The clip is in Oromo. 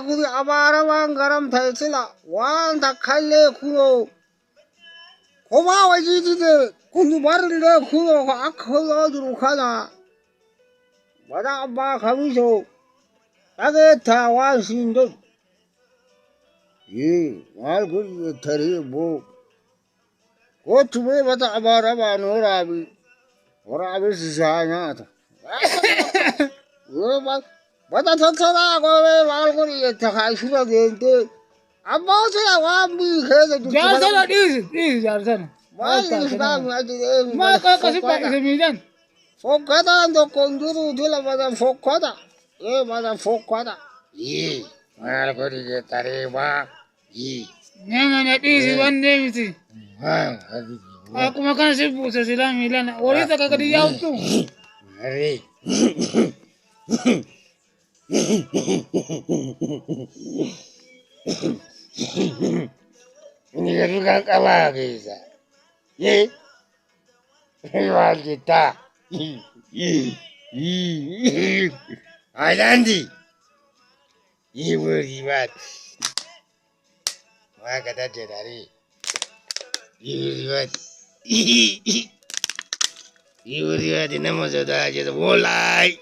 kuri abara wan garam thai chila wan ta khalle khuno koma waji de kunu barle khuno akhola duru khana wada ba khamiso age tha wan sindo ye mal guri thari bo ko tume bata abara ba no rabi orabi sisanya ta ye ba bata thara ko mal guri tha khai sura de amma se awam bi khede du Jarsana dis jarsana. Ma ka kasi pa isemidan. Fokada ando konduru dila bada fokada. E bada fokada. Ye. Mal gori je tareba. Ye. Nyanga dis wande miti. Ha. Aku makan sebu sesilang milan. Ori tak kagak dijawab tuh. Hari. Ini kan kalah bisa. Ye. Rival kita. Ailandi. Ibu rival. Wah kata jedari. Ibu rival. Ibu rival ini nama saudara jadi mulai.